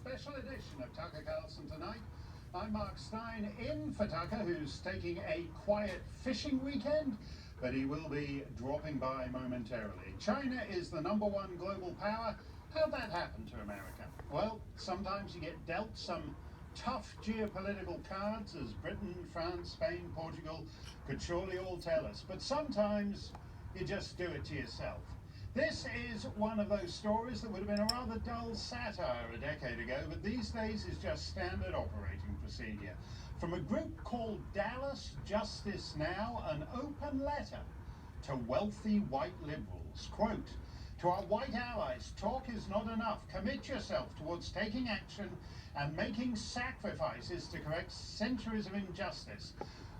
special edition of Tucker Carlson Tonight. I'm Mark Stein in for Tucker, who's taking a quiet fishing weekend, but he will be dropping by momentarily. China is the #1 global power. How'd that happen to America? Well, sometimes you get dealt some tough geopolitical cards, as Britain, France, Spain, Portugal could surely all tell us. But sometimes you just do it to yourself. This is one of those stories that would have been a rather dull satire a decade ago, but these days is just standard operating procedure. From a group called Dallas Justice Now, an open letter to wealthy white liberals. Quote, "To our white allies, talk is not enough. Commit yourself towards taking action and making sacrifices to correct centuries of injustice.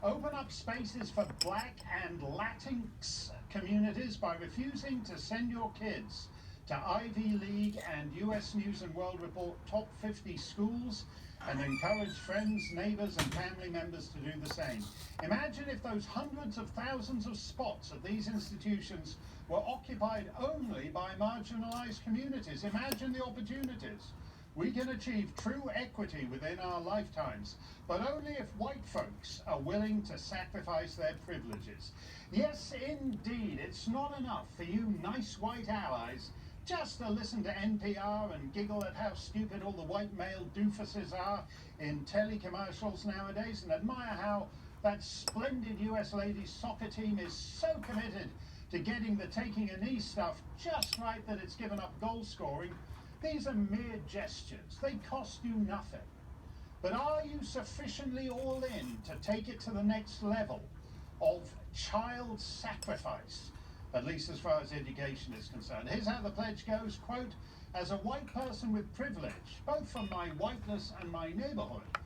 Open up spaces for Black and Latinx communities by refusing to send your kids to Ivy League and US News and World Report top 50 schools, and encourage friends, neighbors and family members to do the same. Imagine if those hundreds of thousands of spots at these institutions were occupied only by marginalized communities. Imagine the opportunities. We can achieve true equity within our lifetimes, but only if white folks are willing to sacrifice their privileges. Yes, indeed, it's not enough for you nice white allies just to listen to NPR and giggle at how stupid all the white male doofuses are in telecommercials nowadays, and admire how that splendid US ladies soccer team is so committed to getting the taking a knee stuff just right that it's given up goal scoring. These are mere gestures. They cost you nothing. But are you sufficiently all in to take it to the next level of child sacrifice, at least as far as education is concerned? Here's how the pledge goes, quote, "As a white person with privilege, both from my whiteness and my neighborhood,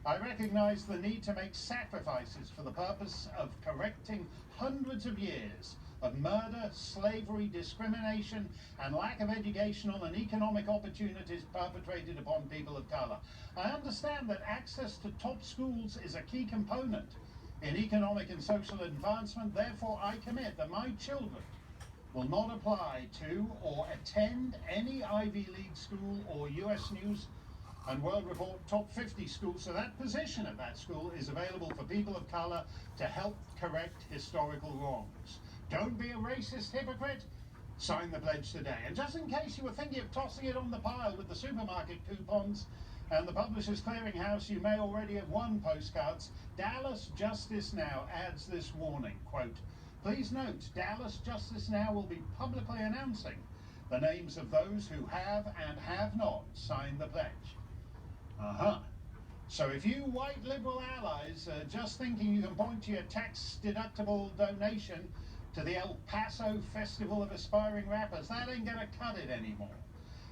I recognize the need to make sacrifices for the purpose of correcting hundreds of years of murder, slavery, discrimination, and lack of educational and economic opportunities perpetrated upon people of color. I understand that access to top schools is a key component in economic and social advancement. Therefore, I commit that my children will not apply to or attend any Ivy League school or US News and World Report top 50 school, so that position at that school is available for people of color to help correct historical wrongs. Don't be a racist hypocrite. Sign the pledge today." And just in case you were thinking of tossing it on the pile with the supermarket coupons and the Publishers Clearinghouse, you may already have won postcards. Dallas Justice Now adds this warning, quote, "Please note, Dallas Justice Now will be publicly announcing the names of those who have and have not signed the pledge." So if you white liberal allies are just thinking you can point to your tax-deductible donation to the El Paso Festival of Aspiring Rappers, that ain't gonna cut it anymore.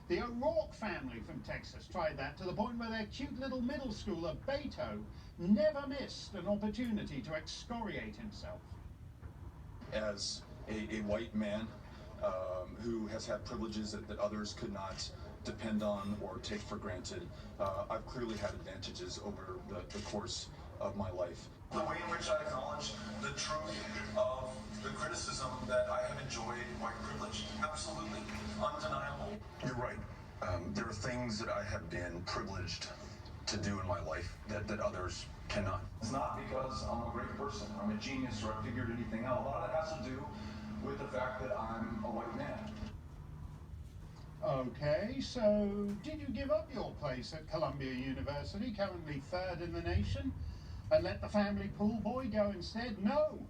The O'Rourke family from Texas tried that to the point where their cute little middle schooler, Beto, never missed an opportunity to excoriate himself. As a white man who has had privileges that others could not depend on or take for granted, I've clearly had advantages over the course of my life. The way in which I acknowledge the truth of the criticism that I have enjoyed white privilege, absolutely undeniable. You're right. There are things that I have been privileged to do in my life that others cannot. It's not because I'm a great person, I'm a genius, or I figured anything out. A lot of that has to do with the fact that I'm a white man. Okay, so did you give up your place at Columbia University, currently third in the nation, and let the family pool boy go instead? No.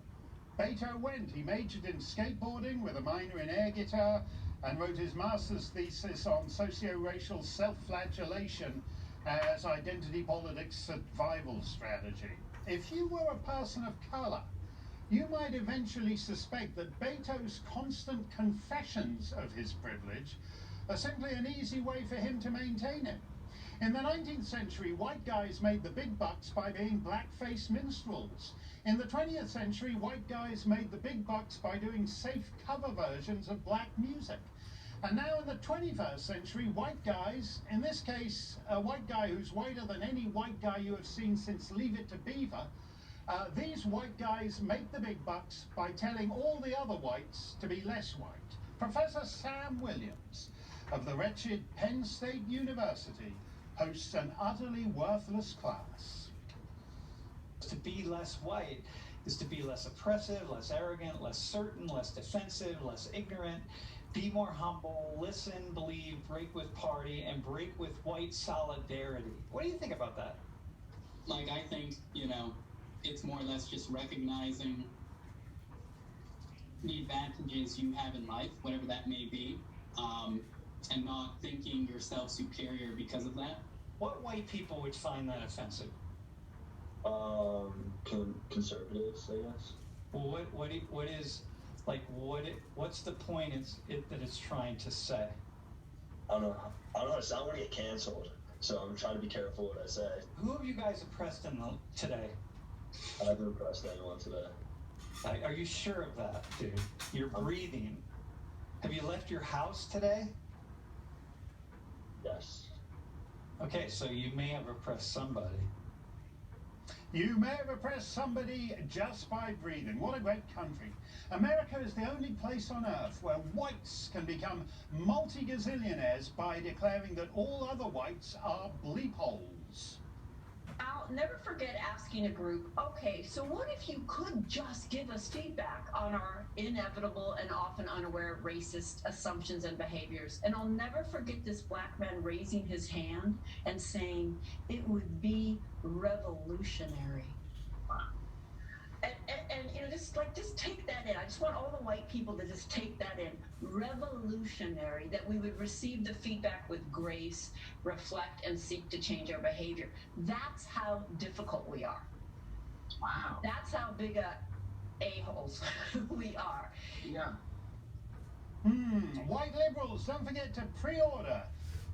Beto went. He majored in skateboarding with a minor in air guitar and wrote his master's thesis on socio-racial self-flagellation as identity politics survival strategy. If you were a person of color, you might eventually suspect that Beto's constant confessions of his privilege are simply an easy way for him to maintain it. In the 19th century, white guys made the big bucks by being blackface minstrels. In the 20th century, white guys made the big bucks by doing safe cover versions of black music. And now in the 21st century, white guys, in this case, a white guy who's whiter than any white guy you have seen since Leave It to Beaver, these white guys make the big bucks by telling all the other whites to be less white. Professor Sam Williams of the wretched Penn State University hosts an utterly worthless class. To be less white is to be less oppressive, less arrogant, less certain, less defensive, less ignorant. Be more humble, listen, believe, break with party, and break with white solidarity. What do you think about that? Like, I think, it's more or less just recognizing the advantages you have in life, whatever that may be, and not thinking yourself superior because of that. What white people would find that offensive? Conservatives, I guess. Well, what's the point that it's trying to say? I don't know how to say. I want to get canceled, so I'm trying to be careful what I say. Who have you guys oppressed today? I haven't oppressed anyone today. Are you sure of that, dude? You're breathing. Have you left your house today? Yes. Okay, so you may have oppressed somebody. You may have oppressed somebody just by breathing. What a great country. America is the only place on earth where whites can become multi-gazillionaires by declaring that all other whites are bleep holes. I'll never forget asking a group, okay, so what if you could just give us feedback on our inevitable and often unaware racist assumptions and behaviors? And I'll never forget this black man raising his hand and saying, it would be revolutionary. And just take that in. I just want all the white people to just take that in. Revolutionary, that we would receive the feedback with grace, reflect, and seek to change our behavior. That's how difficult we are. Wow. That's how big a-holes we are. Yeah. White liberals, don't forget to pre-order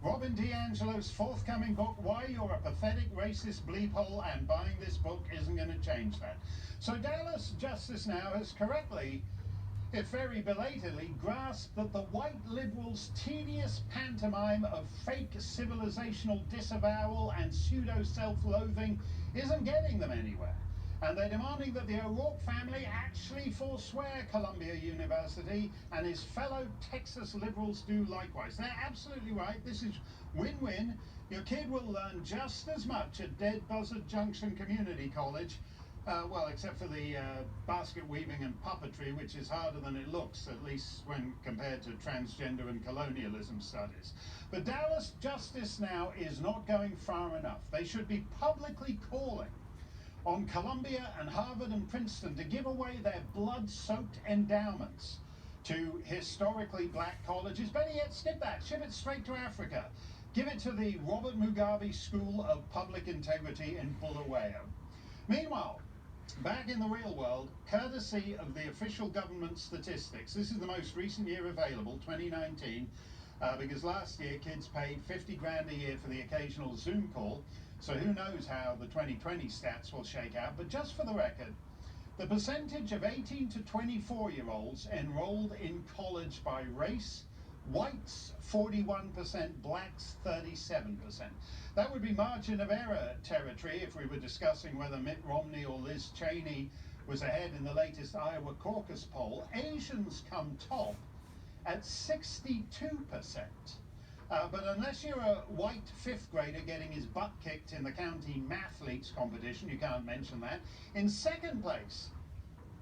Robin DiAngelo's forthcoming book, Why You're a Pathetic Racist Bleep Hole, and buying this book isn't going to change that. So Dallas Justice Now has correctly, if very belatedly, grasped that the white liberals' tedious pantomime of fake civilizational disavowal and pseudo-self-loathing isn't getting them anywhere. And they're demanding that the O'Rourke family actually forswear Columbia University and his fellow Texas liberals do likewise. They're absolutely right. This is win-win. Your kid will learn just as much at Dead Buzzard Junction Community College, well, except for the basket weaving and puppetry, which is harder than it looks, at least when compared to transgender and colonialism studies. But Dallas Justice Now is not going far enough. They should be publicly calling on Columbia and Harvard and Princeton to give away their blood-soaked endowments to historically black colleges. Better yet, skip that, ship it straight to Africa. Give it to the Robert Mugabe School of Public Integrity in Bulawayo. Meanwhile, back in the real world, courtesy of the official government statistics, this is the most recent year available, 2019, because last year kids paid 50 grand a year for the occasional Zoom call. So who knows how the 2020 stats will shake out, but just for the record, the percentage of 18 to 24-year-olds enrolled in college by race, whites 41%, blacks 37%. That would be margin of error territory if we were discussing whether Mitt Romney or Liz Cheney was ahead in the latest Iowa caucus poll. Asians come top at 62%. But unless you're a white fifth grader getting his butt kicked in the county mathletes competition, you can't mention that. In second place,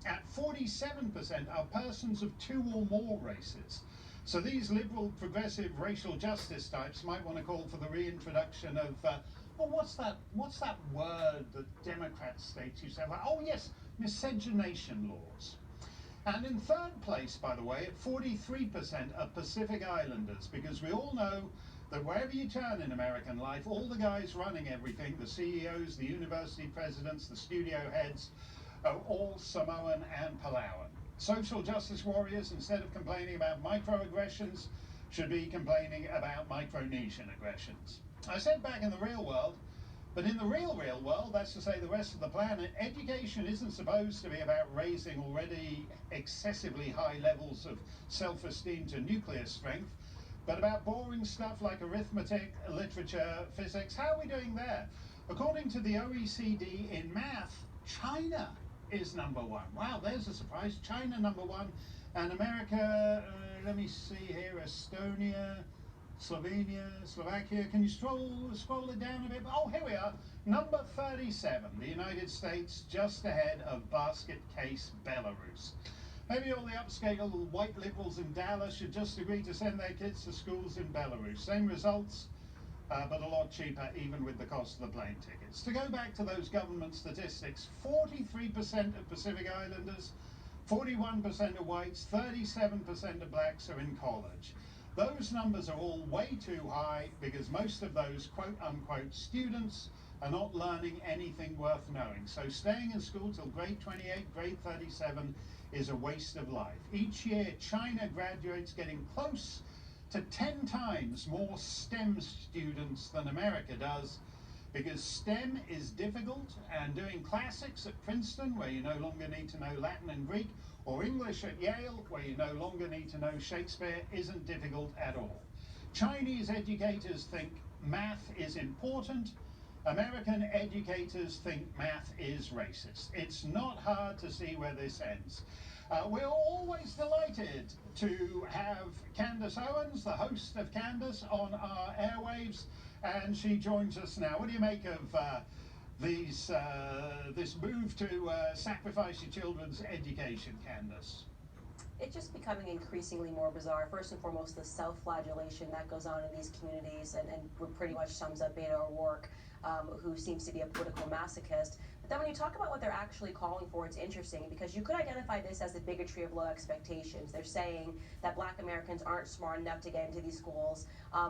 at 47%, are persons of two or more races. So these liberal, progressive, racial justice types might want to call for the reintroduction of, well, what's that word that Democrat states used to have? Oh yes, miscegenation laws. And in third place, by the way, at 43% are Pacific Islanders, because we all know that wherever you turn in American life, all the guys running everything, the CEOs, the university presidents, the studio heads, are all Samoan and Palauan. Social justice warriors, instead of complaining about microaggressions, should be complaining about Micronesian aggressions. I said back in the real world, but in the real world, that's to say the rest of the planet, education isn't supposed to be about raising already excessively high levels of self-esteem to nuclear strength, but about boring stuff like arithmetic, literature, physics. How are we doing there? According to the OECD in math, China is number one. Wow, there's a surprise. China number one, and America, let me see here, Estonia, Slovenia, Slovakia. Can you scroll it down a bit? Oh, here we are. Number 37, the United States, just ahead of basket case Belarus. Maybe all the upscale white liberals in Dallas should just agree to send their kids to schools in Belarus. Same results, but a lot cheaper, even with the cost of the plane tickets. To go back to those government statistics, 43% of Pacific Islanders, 41% of whites, 37% of blacks are in college. Those numbers are all way too high because most of those quote-unquote students are not learning anything worth knowing. So staying in school till grade 28, grade 37 is a waste of life. Each year, China graduates getting close to 10 times more STEM students than America does, because STEM is difficult, and doing classics at Princeton, where you no longer need to know Latin and Greek, or English at Yale, where you no longer need to know Shakespeare, isn't difficult at all. Chinese educators think math is important. American educators think math is racist. It's not hard to see where this ends. We're always delighted to have Candace Owens, the host of Candace, on our airwaves, and she joins us now. What do you make of this move to sacrifice your children's education, Candace? It's just becoming increasingly more bizarre. First and foremost, the self-flagellation that goes on in these communities, and pretty much sums up Beto O'Rourke, who seems to be a political masochist. But then when you talk about what they're actually calling for, it's interesting, because you could identify this as the bigotry of low expectations. They're saying that black Americans aren't smart enough to get into these schools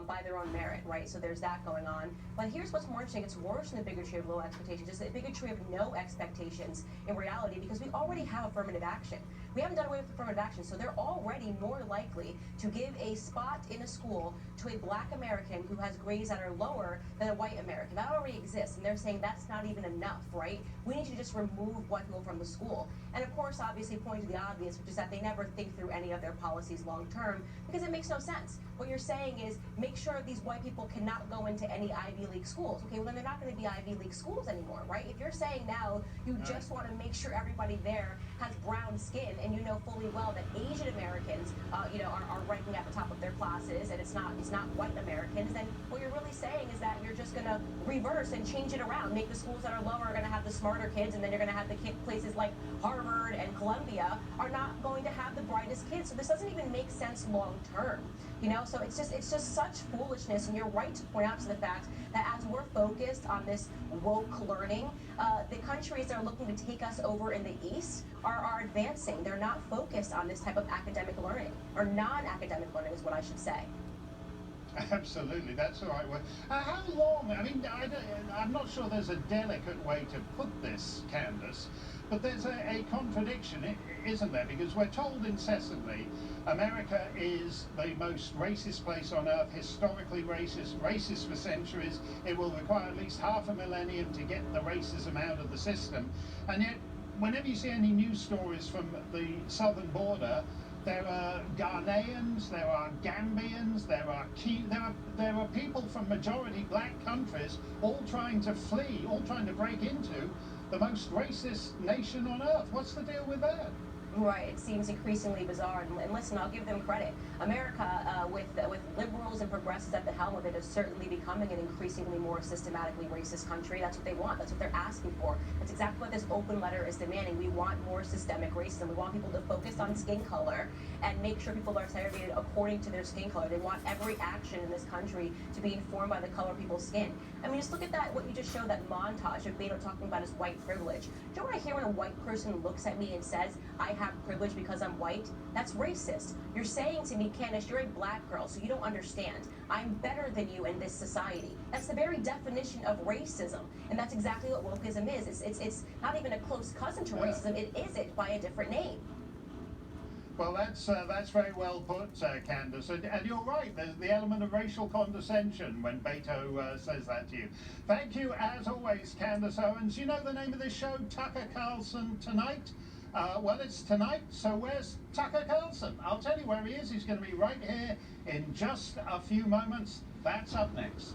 by their own merit, right? So there's that going on. But here's what's more interesting. It's worse than the bigotry of low expectations. It's the bigotry of no expectations in reality, because we already have affirmative action. We haven't done away with affirmative action, so they're already more likely to give a spot in a school to a black American who has grades that are lower than a white American. That already exists, and they're saying that's not even enough, right? We need to just remove white people from the school. And of course, obviously, point to the obvious, which is that they never think through any of their policies long term, because it makes no sense. What you're saying is, make sure these white people cannot go into any Ivy League schools. Okay, well then they're not going to be Ivy League schools anymore, right? If you're saying now you just want to make sure everybody there has brown skin, and you know fully well that Asian Americans, are ranking at the top of their classes, and it's not white Americans, then what you're really saying is that you're just going to reverse and change it around. Make the schools that are lower are going to have the smarter kids, and then you're going to have the places like Harvard and Columbia are not going to have the brightest kids. So this doesn't even make sense long term. So it's just such foolishness, and you're right to point out to the fact that as we're focused on this woke learning, the countries that are looking to take us over in the East are advancing. They're not focused on this type of academic learning, or non-academic learning is what I should say. Absolutely, that's the right word. How long? I mean, I'm not sure there's a delicate way to put this, Candace, but there's a contradiction, isn't there? Because we're told incessantly America is the most racist place on earth, historically racist for centuries. It will require at least half a millennium to get the racism out of the system. And yet, whenever you see any news stories from the southern border, there are Ghanaians, there are Gambians, there are people from majority black countries all trying to flee, all trying to break into the most racist nation on earth. What's the deal with that? Right, it seems increasingly bizarre, and listen, I'll give them credit. America, with liberals and progressives at the helm of it, is certainly becoming an increasingly more systematically racist country. That's what they want. That's what they're asking for. That's exactly what this open letter is demanding. We want more systemic racism. We want people to focus on skin color and make sure people are segregated according to their skin color. They want every action in this country to be informed by the color of people's skin. I mean, just look at that, what you just showed, that montage of Beto talking about his white privilege. Do you know what I hear when a white person looks at me and says, I have privilege because I'm white? That's racist. You're saying to me, Candace, you're a black girl, so you don't understand. I'm better than you in this society. That's the very definition of racism, and that's exactly what wokeism is. It's not even a close cousin to racism. It is it by a different name. Well, that's very well put, Candace, and you're right. There's the element of racial condescension when Beto says that to you. Thank you, as always, Candace Owens. You know the name of this show, Tucker Carlson Tonight? Well, it's tonight, so where's Tucker Carlson? I'll tell you where he is. He's going to be right here in just a few moments. That's up next.